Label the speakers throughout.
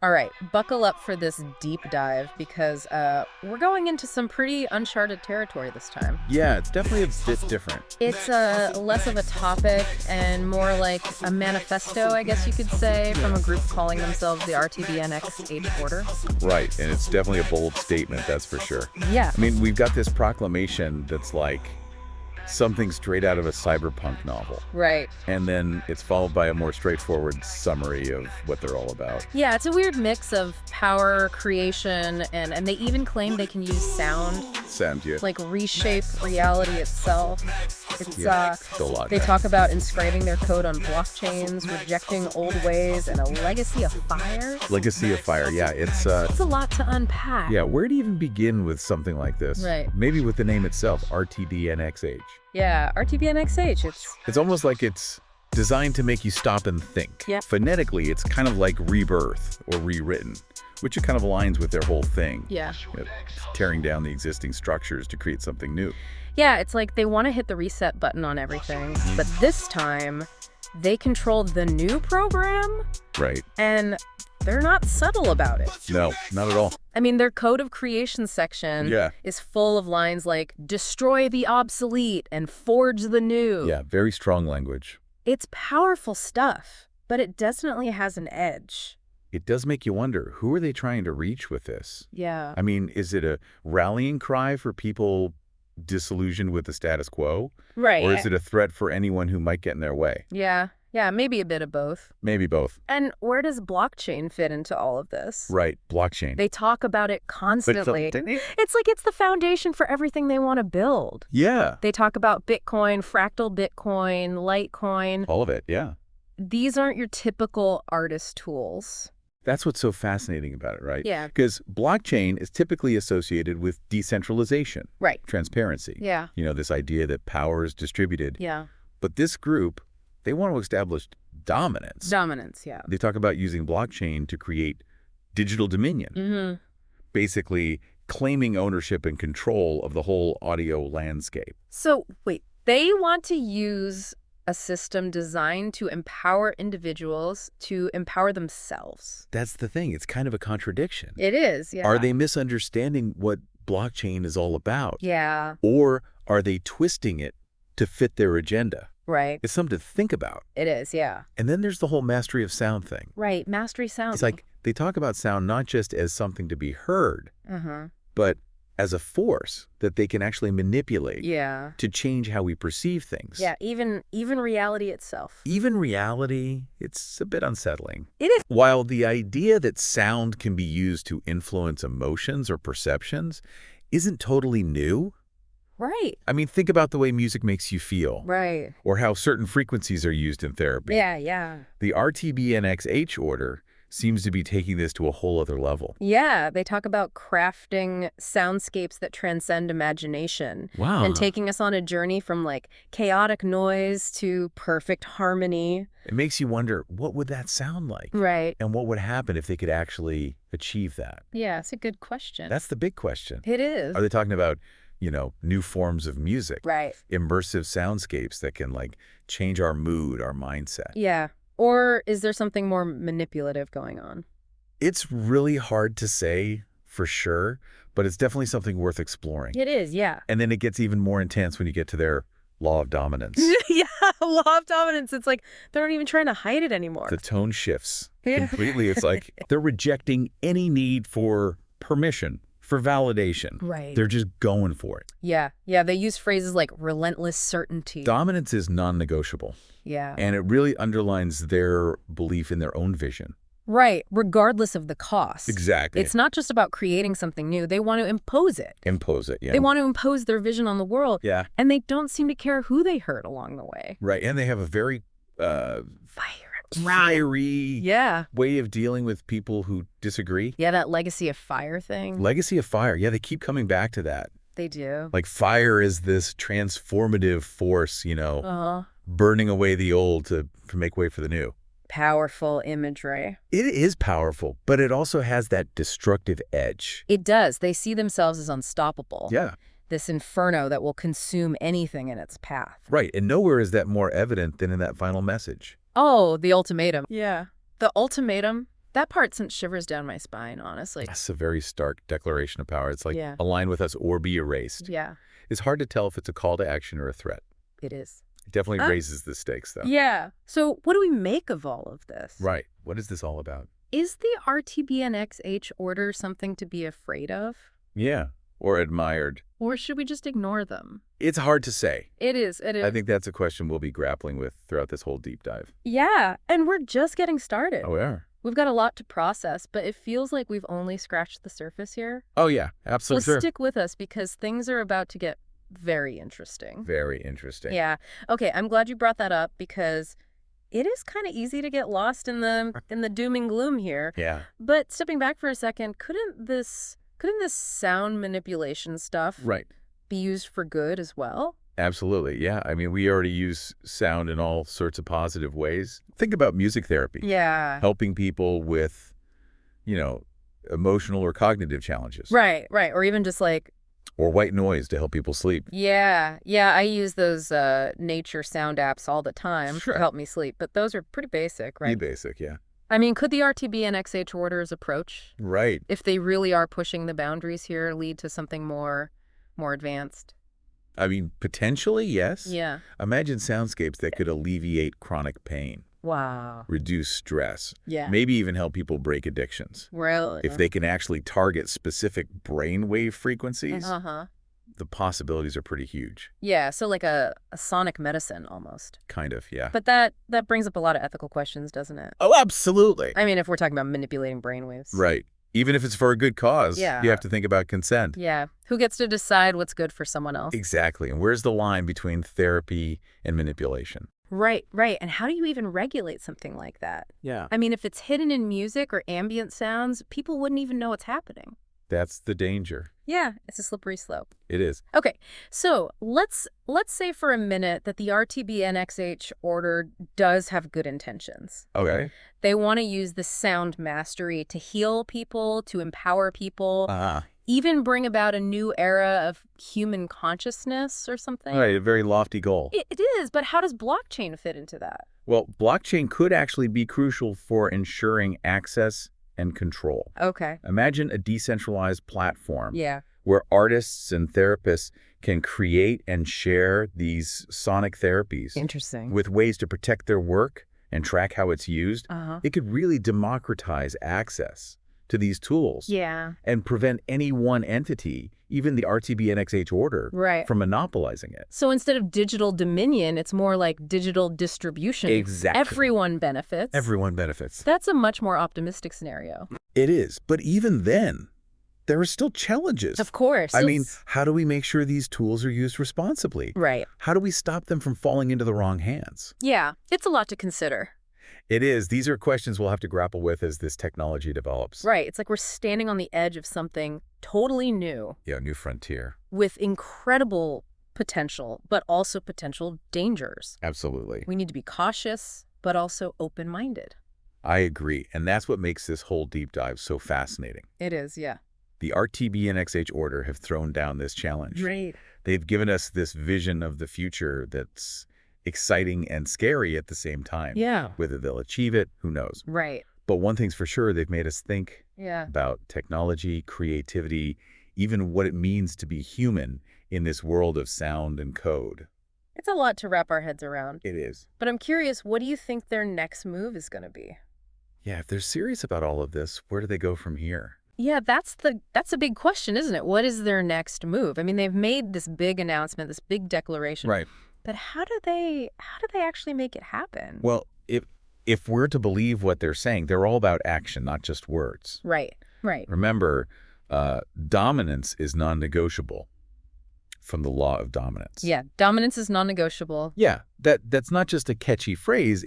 Speaker 1: All right, buckle up for this deep dive because we're going into some pretty uncharted territory this time.
Speaker 2: Yeah, it's definitely a bit different.
Speaker 1: It's less of a topic and more like a manifesto, I guess you could say, from a group calling themselves the RTBNXH Order.
Speaker 2: Right, and it's definitely a bold statement, that's for sure.
Speaker 1: Yeah.
Speaker 2: I mean, we've got this proclamation that's like something straight out of a cyberpunk novel.
Speaker 1: Right.
Speaker 2: And then it's followed by a more straightforward summary of what they're all about.
Speaker 1: Yeah, it's a weird mix of power, creation, and they even claim they can use sound,
Speaker 2: Yeah.
Speaker 1: like reshape reality itself. It's
Speaker 2: It's a lot.
Speaker 1: They talk about inscribing their code on blockchains, rejecting old ways, and a legacy of fire.
Speaker 2: Legacy of Fire, yeah, it's
Speaker 1: It's a lot to unpack.
Speaker 2: yeah, where to even begin with something like this?
Speaker 1: Right.
Speaker 2: Maybe with the name itself, RTDNXH.
Speaker 1: Yeah, RTBNXH,
Speaker 2: It's almost like it's designed to make you stop and think.
Speaker 1: Yeah.
Speaker 2: Phonetically, it's kind of like rebirth or rewritten, which it kind of aligns with their whole thing.
Speaker 1: Yeah.
Speaker 2: You know, tearing down the existing structures to create something new.
Speaker 1: Yeah, it's like they want to hit the reset button on everything, but this time they control the new program
Speaker 2: Right.
Speaker 1: and they're not subtle about it.
Speaker 2: No, not at all.
Speaker 1: I mean, their code of creation section
Speaker 2: Yeah.
Speaker 1: is full of lines like destroy the obsolete and forge the new.
Speaker 2: Yeah, very strong language.
Speaker 1: It's powerful stuff, but it definitely has an edge.
Speaker 2: It does make you wonder, who are they trying to reach with this?
Speaker 1: Yeah.
Speaker 2: I mean, is it a rallying cry for people disillusioned with the status quo?
Speaker 1: Right.
Speaker 2: Or is it a threat for anyone who might get in their way?
Speaker 1: Yeah. Yeah, maybe a bit of both.
Speaker 2: Maybe both.
Speaker 1: And where does blockchain fit into all of this?
Speaker 2: Right, blockchain.
Speaker 1: They talk about it constantly.
Speaker 2: But
Speaker 1: It's like it's the foundation for everything they want to build.
Speaker 2: yeah,
Speaker 1: They talk about Bitcoin, fractal Bitcoin, Litecoin.
Speaker 2: all of it, yeah.
Speaker 1: These aren't your typical artist tools.
Speaker 2: That's what's so fascinating about it, right?
Speaker 1: Yeah.
Speaker 2: Because blockchain is typically associated with decentralization,
Speaker 1: Right.
Speaker 2: transparency.
Speaker 1: Yeah.
Speaker 2: You know, this idea that power is distributed.
Speaker 1: Yeah.
Speaker 2: But this group, they want to establish dominance.
Speaker 1: Dominance, yeah.
Speaker 2: They talk about using blockchain to create digital dominion,
Speaker 1: Mm-hmm.
Speaker 2: basically claiming ownership and control of the whole audio landscape.
Speaker 1: So, wait, they want to use a system designed to empower individuals to empower themselves.
Speaker 2: That's the thing. It's kind of a contradiction.
Speaker 1: It is, yeah.
Speaker 2: Are they misunderstanding what blockchain is all about?
Speaker 1: Yeah,
Speaker 2: Or are they twisting it to fit their agenda?
Speaker 1: right.
Speaker 2: It's something to think about.
Speaker 1: It is, yeah.
Speaker 2: And then there's the whole mastery of sound thing.
Speaker 1: Right, mastery sound.
Speaker 2: It's like they talk about sound not just as something to be heard,
Speaker 1: Uh-huh.
Speaker 2: but as a force that they can actually manipulate
Speaker 1: Yeah.
Speaker 2: to change how we perceive things.
Speaker 1: Yeah, even reality itself.
Speaker 2: Even reality, it's a bit unsettling.
Speaker 1: It is.
Speaker 2: While the idea that sound can be used to influence emotions or perceptions isn't totally new,
Speaker 1: Right.
Speaker 2: I mean, think about the way music makes you feel,
Speaker 1: Right.
Speaker 2: or how certain frequencies are used in therapy.
Speaker 1: Yeah, yeah.
Speaker 2: The RTBNXH order seems to be taking this to a whole other level.
Speaker 1: Yeah, they talk about crafting soundscapes that transcend imagination.
Speaker 2: Wow.
Speaker 1: And taking us on a journey from like chaotic noise to perfect harmony.
Speaker 2: It makes you wonder, what would that sound like?
Speaker 1: Right.
Speaker 2: And what would happen if they could actually achieve that?
Speaker 1: Yeah, it's a good question.
Speaker 2: That's the big question.
Speaker 1: It is.
Speaker 2: Are they talking about, you know, new forms of music?
Speaker 1: Right.
Speaker 2: Immersive soundscapes that can, like, change our mood, our mindset?
Speaker 1: Yeah. Or is there something more manipulative going on?
Speaker 2: It's really hard to say for sure, but it's definitely something worth exploring.
Speaker 1: It is, yeah.
Speaker 2: And then it gets even more intense when you get to their law of dominance.
Speaker 1: Yeah, law of dominance. It's like they're not even trying to hide it anymore.
Speaker 2: The tone shifts
Speaker 1: Yeah.
Speaker 2: completely. It's like they're rejecting any need for permission, for validation.
Speaker 1: Right.
Speaker 2: They're just going for it.
Speaker 1: Yeah. Yeah, they use phrases like relentless certainty.
Speaker 2: Dominance is non-negotiable,
Speaker 1: Yeah.
Speaker 2: and it really underlines their belief in their own vision.
Speaker 1: Right, regardless of the cost.
Speaker 2: Exactly.
Speaker 1: It's not just about creating something new. They want to impose it.
Speaker 2: Impose it, yeah.
Speaker 1: They want to impose their vision on the world.
Speaker 2: Yeah,
Speaker 1: And they don't seem to care who they hurt along the way.
Speaker 2: right. And they have a very
Speaker 1: Fiery. Yeah.
Speaker 2: way of dealing with people who disagree.
Speaker 1: Yeah, that legacy of fire thing.
Speaker 2: Legacy of fire. Yeah, they keep coming back to that.
Speaker 1: They do.
Speaker 2: Like fire is this transformative force, you know,
Speaker 1: Uh-huh.
Speaker 2: burning away the old to make way for the new.
Speaker 1: Powerful imagery.
Speaker 2: It is powerful, but it also has that destructive edge.
Speaker 1: It does. They see themselves as unstoppable.
Speaker 2: Yeah,
Speaker 1: This inferno that will consume anything in its path.
Speaker 2: right. And nowhere is that more evident than in that final message.
Speaker 1: Oh, the ultimatum. Yeah. The ultimatum That part sent shivers down my spine, honestly.
Speaker 2: That's a very stark declaration of power. It's like,
Speaker 1: Yeah.
Speaker 2: align with us or be erased.
Speaker 1: Yeah,
Speaker 2: It's hard to tell if it's a call to action or a threat.
Speaker 1: it is.
Speaker 2: It definitely
Speaker 1: Uh,
Speaker 2: raises the stakes, though.
Speaker 1: Yeah. So what do we make of all of this?
Speaker 2: Right. What is this all about?
Speaker 1: Is the RTBNXH order something to be afraid of?
Speaker 2: Yeah. Or admired.
Speaker 1: Or should we just ignore them?
Speaker 2: It's hard to say.
Speaker 1: It is. It is.
Speaker 2: I think that's a question we'll be grappling with throughout this whole deep dive.
Speaker 1: Yeah, and we're just getting started.
Speaker 2: Oh, we are.
Speaker 1: We've got a lot to process, but it feels like we've only scratched the surface here.
Speaker 2: Oh, yeah. Absolutely.
Speaker 1: So stick with us because things are about to get very interesting.
Speaker 2: Very interesting.
Speaker 1: Yeah. Okay, I'm glad you brought that up because it is kind of easy to get lost in the doom and gloom here.
Speaker 2: Yeah.
Speaker 1: But stepping back for a second, couldn't this sound manipulation stuff
Speaker 2: Right.
Speaker 1: be used for good as well?
Speaker 2: Absolutely. Yeah. I mean, we already use sound in all sorts of positive ways. Think about music therapy.
Speaker 1: Yeah.
Speaker 2: Helping people with, emotional or cognitive challenges.
Speaker 1: Right. Or even just like,
Speaker 2: Or white noise to help people sleep.
Speaker 1: yeah, I use those nature sound apps all the time
Speaker 2: Sure.
Speaker 1: to help me sleep, but those are pretty basic, right?
Speaker 2: Be basic, yeah.
Speaker 1: I mean, could the RTBNXH orders approach,
Speaker 2: Right.
Speaker 1: if they really are pushing the boundaries here, lead to something more advanced?
Speaker 2: I mean, potentially, yes.
Speaker 1: Yeah.
Speaker 2: Imagine soundscapes that could alleviate chronic pain,
Speaker 1: Wow.
Speaker 2: reduce stress,
Speaker 1: Yeah.
Speaker 2: maybe even help people break addictions.
Speaker 1: Really?
Speaker 2: If they can actually target specific brainwave frequencies,
Speaker 1: Uh-huh.
Speaker 2: the possibilities are pretty huge.
Speaker 1: Yeah, so like a sonic medicine almost.
Speaker 2: Kind of, yeah.
Speaker 1: But that brings up a lot of ethical questions, doesn't it?
Speaker 2: Oh, absolutely.
Speaker 1: I mean, if we're talking about manipulating brainwaves.
Speaker 2: Right. Even if it's for a good cause,
Speaker 1: Yeah.
Speaker 2: you have to think about consent.
Speaker 1: Yeah. Who gets to decide what's good for someone else?
Speaker 2: Exactly. And where's the line between therapy and manipulation?
Speaker 1: Right. And how do you even regulate something like that?
Speaker 2: Yeah.
Speaker 1: I mean, if it's hidden in music or ambient sounds, people wouldn't even know what's happening.
Speaker 2: That's the danger.
Speaker 1: Yeah, it's a slippery slope.
Speaker 2: It is.
Speaker 1: Okay, so let's say for a minute that the RTBNXH order does have good intentions.
Speaker 2: Okay.
Speaker 1: They want to use the sound mastery to heal people, to empower people, even bring about a new era of human consciousness or something.
Speaker 2: All right, a very lofty goal.
Speaker 1: It is, but how does blockchain fit into that?
Speaker 2: Well, blockchain could actually be crucial for ensuring access and control.
Speaker 1: Okay.
Speaker 2: Imagine a decentralized platform
Speaker 1: Yeah.
Speaker 2: where artists and therapists can create and share these sonic therapies
Speaker 1: Interesting.
Speaker 2: with ways to protect their work and track how it's used.
Speaker 1: Uh-huh.
Speaker 2: It could really democratize access to these tools
Speaker 1: Yeah.
Speaker 2: and prevent any one entity, even the RTBNXH order,
Speaker 1: Right.
Speaker 2: from monopolizing it.
Speaker 1: So instead of digital dominion, it's more like digital distribution.
Speaker 2: Exactly.
Speaker 1: Everyone benefits.
Speaker 2: Everyone benefits.
Speaker 1: That's a much more optimistic scenario.
Speaker 2: It is. But even then, there are still challenges.
Speaker 1: Of course.
Speaker 2: I mean, how do we make sure these tools are used responsibly?
Speaker 1: Right.
Speaker 2: How do we stop them from falling into the wrong hands?
Speaker 1: Yeah, it's a lot to consider.
Speaker 2: It is. These are questions we'll have to grapple with as this technology develops.
Speaker 1: Right. It's like we're standing on the edge of something totally new
Speaker 2: Yeah, new frontier.
Speaker 1: with incredible potential, but also potential dangers.
Speaker 2: Absolutely.
Speaker 1: We need to be cautious, but also open-minded.
Speaker 2: I agree. And that's what makes this whole deep dive so fascinating.
Speaker 1: It is, yeah.
Speaker 2: The RTBNXH order have thrown down this challenge.
Speaker 1: Great.
Speaker 2: They've given us this vision of the future that's exciting and scary at the same time.
Speaker 1: Yeah.
Speaker 2: Whether they'll achieve it, who knows?
Speaker 1: Right.
Speaker 2: But one thing's for sure, they've made us think
Speaker 1: Yeah.
Speaker 2: about technology, creativity, even what it means to be human in this world of sound and code.
Speaker 1: It's a lot to wrap our heads around.
Speaker 2: It is.
Speaker 1: But I'm curious, what do you think their next move is going to be?
Speaker 2: Yeah, if they're serious about all of this, where do they go from here?
Speaker 1: Yeah, that's a big question, isn't it? What is their next move? I mean, they've made this big announcement, this big declaration.
Speaker 2: Right.
Speaker 1: But how do they actually make it happen?
Speaker 2: Well, if we're to believe what they're saying, they're all about action, not just words.
Speaker 1: Right.
Speaker 2: Remember, dominance is non-negotiable from the law of dominance.
Speaker 1: Yeah, dominance is non-negotiable.
Speaker 2: Yeah, that's not just a catchy phrase.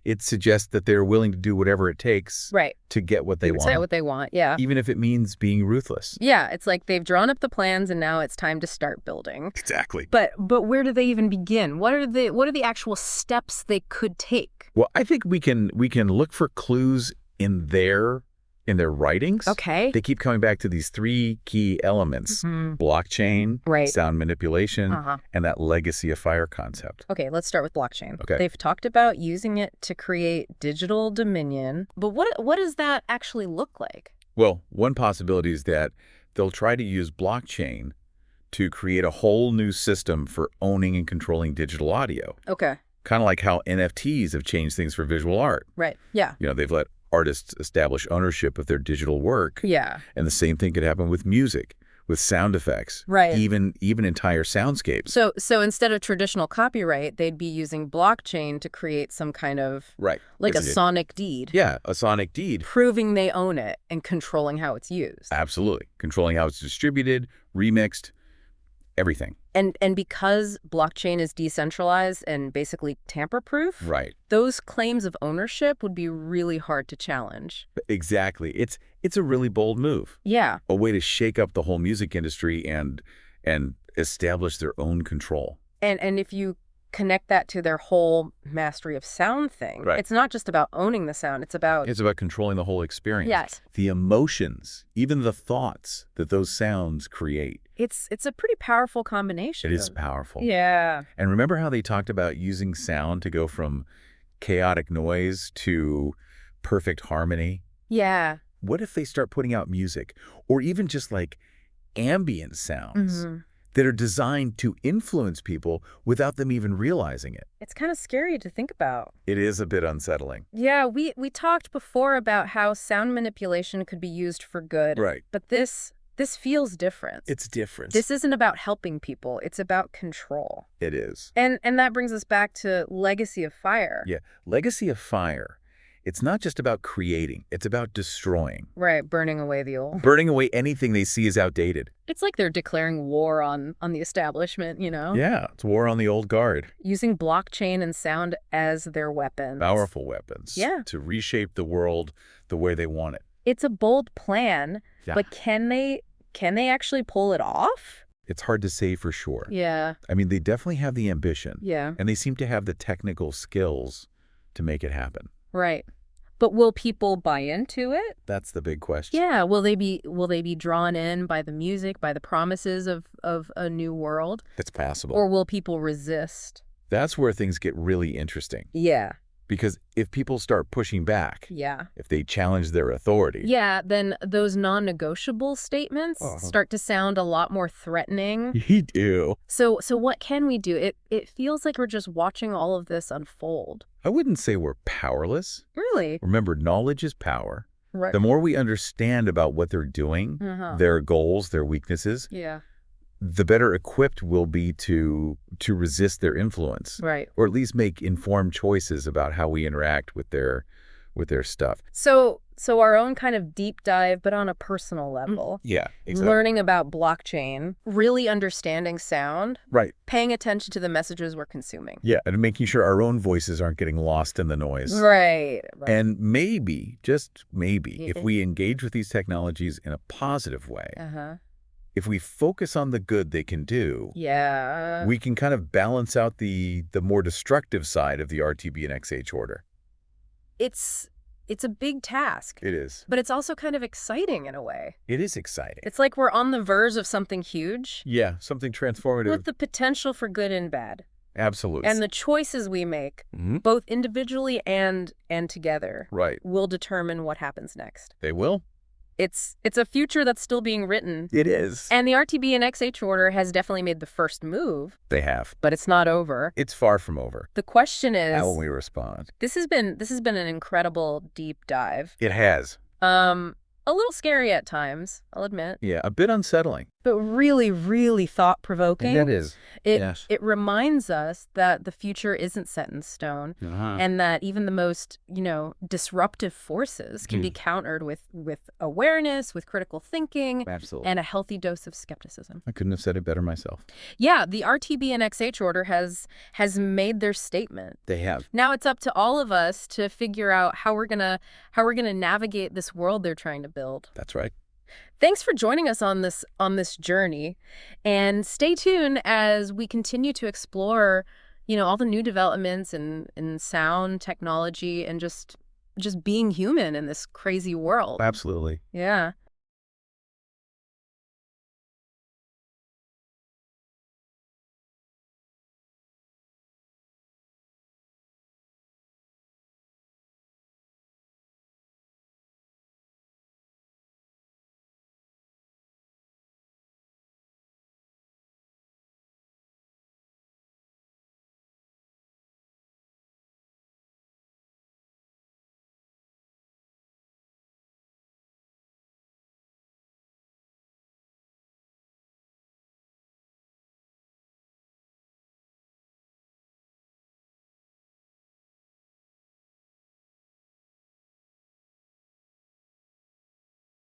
Speaker 2: It suggests that they're willing to do whatever it takes
Speaker 1: Right.
Speaker 2: to get what they
Speaker 1: Say
Speaker 2: want,
Speaker 1: what they want, yeah.
Speaker 2: even if it means being ruthless.
Speaker 1: Yeah, it's like they've drawn up the plans and now it's time to start building.
Speaker 2: Exactly.
Speaker 1: But where do they even begin? What are the actual steps they could take?
Speaker 2: Well, I think we can look for clues in their in their writings,
Speaker 1: Okay.
Speaker 2: they keep coming back to these three key elements: blockchain,
Speaker 1: Right.
Speaker 2: sound manipulation, and that legacy of fire concept.
Speaker 1: Okay, let's start with blockchain.
Speaker 2: Okay.
Speaker 1: They've talked about using it to create digital dominion, but what does that actually look like?
Speaker 2: Well, one possibility is that they'll try to use blockchain to create a whole new system for owning and controlling digital audio.
Speaker 1: Okay.
Speaker 2: Kind of like how NFTs have changed things for visual art.
Speaker 1: Right. Yeah.
Speaker 2: They've let artists establish ownership of their digital work.
Speaker 1: Yeah.
Speaker 2: And the same thing could happen with music, with sound effects,
Speaker 1: right.
Speaker 2: even entire soundscapes.
Speaker 1: So instead of traditional copyright, they'd be using blockchain to create some kind of like a sonic deed.
Speaker 2: Yeah, a sonic deed.
Speaker 1: Proving they own it and controlling how it's used.
Speaker 2: Absolutely. Controlling how it's distributed, remixed, everything.
Speaker 1: And because blockchain is decentralized and basically tamper-proof, those claims of ownership would be really hard to challenge.
Speaker 2: Exactly. It's a really bold move.
Speaker 1: Yeah.
Speaker 2: A way to shake up the whole music industry and establish their own control.
Speaker 1: And if you connect that to their whole mastery of sound thing, it's not just about owning the sound, it's about
Speaker 2: controlling the whole experience.
Speaker 1: Yes.
Speaker 2: The emotions, even the thoughts that those sounds create.
Speaker 1: It's a pretty powerful combination.
Speaker 2: It is powerful.
Speaker 1: Yeah.
Speaker 2: And remember how they talked about using sound to go from chaotic noise to perfect harmony?
Speaker 1: Yeah.
Speaker 2: What if they start putting out music or even just like ambient sounds that are designed to influence people without them even realizing it?
Speaker 1: It's kind of scary to think about.
Speaker 2: It is a bit unsettling.
Speaker 1: Yeah, we talked before about how sound manipulation could be used for good.
Speaker 2: Right.
Speaker 1: But this feels different.
Speaker 2: It's different.
Speaker 1: This isn't about helping people. It's about control.
Speaker 2: It is.
Speaker 1: And that brings us back to Legacy of Fire.
Speaker 2: Yeah. Legacy of Fire. It's not just about creating. It's about destroying.
Speaker 1: Right. Burning away the old.
Speaker 2: Burning away anything they see as outdated.
Speaker 1: It's like they're declaring war on the establishment,
Speaker 2: Yeah. It's war on the old guard.
Speaker 1: Using blockchain and sound as their weapons.
Speaker 2: Powerful weapons.
Speaker 1: Yeah.
Speaker 2: To reshape the world the way they want it.
Speaker 1: It's a bold plan, but can they actually pull it off?
Speaker 2: It's hard to say for sure.
Speaker 1: Yeah.
Speaker 2: I mean, they definitely have the ambition.
Speaker 1: Yeah.
Speaker 2: And they seem to have the technical skills to make it happen.
Speaker 1: Right. But will people buy into it?
Speaker 2: That's the big question.
Speaker 1: Yeah. Will they be drawn in by the music, by the promises of a new world?
Speaker 2: It's possible.
Speaker 1: Or will people resist?
Speaker 2: That's where things get really interesting.
Speaker 1: Yeah.
Speaker 2: Because if people start pushing back, if they challenge their authority.
Speaker 1: Yeah, then those non-negotiable statements start to sound a lot more threatening.
Speaker 2: You do.
Speaker 1: So what can we do? It feels like we're just watching all of this unfold.
Speaker 2: I wouldn't say we're powerless.
Speaker 1: Really?
Speaker 2: Remember, knowledge is power.
Speaker 1: Right.
Speaker 2: The more we understand about what they're doing, their goals, their weaknesses, the better equipped we'll be to resist their influence.
Speaker 1: Right.
Speaker 2: Or at least make informed choices about how we interact with their stuff.
Speaker 1: So our own kind of deep dive, but on a personal level.
Speaker 2: Yeah, exactly.
Speaker 1: Learning about blockchain, really understanding sound.
Speaker 2: Right.
Speaker 1: Paying attention to the messages we're consuming.
Speaker 2: Yeah, and making sure our own voices aren't getting lost in the noise.
Speaker 1: Right.
Speaker 2: And maybe, just maybe, if we engage with these technologies in a positive way, if we focus on the good they can do, we can kind of balance out the more destructive side of the RTBNXH order.
Speaker 1: It's a big task.
Speaker 2: It is.
Speaker 1: But it's also kind of exciting in a way.
Speaker 2: It is exciting.
Speaker 1: It's like we're on the verge of something huge.
Speaker 2: Yeah, something transformative.
Speaker 1: With the potential for good and bad.
Speaker 2: Absolutely.
Speaker 1: And the choices we make, both individually and together, will determine what happens next.
Speaker 2: They will.
Speaker 1: It's a future that's still being written.
Speaker 2: It is.
Speaker 1: And the RTBNXH order has definitely made the first move.
Speaker 2: They have.
Speaker 1: But it's not over.
Speaker 2: It's far from over.
Speaker 1: The question is,
Speaker 2: how will we respond?
Speaker 1: This has been an incredible deep dive.
Speaker 2: It has.
Speaker 1: A little scary at times, I'll admit.
Speaker 2: Yeah, a bit unsettling.
Speaker 1: But really, really thought-provoking.
Speaker 2: That is. Yes.
Speaker 1: It reminds us that the future isn't set in stone, and that even the most, disruptive forces can be countered with awareness, with critical thinking, and a healthy dose of skepticism.
Speaker 2: I couldn't have said it better myself.
Speaker 1: Yeah, the RTBNXH order has made their statement.
Speaker 2: They have.
Speaker 1: Now it's up to all of us to figure out how we're gonna navigate this world they're trying to build.
Speaker 2: That's right.
Speaker 1: Thanks for joining us on this journey, and stay tuned as we continue to explore, all the new developments in sound technology and just just being human in this crazy world.
Speaker 2: Absolutely.
Speaker 1: Yeah.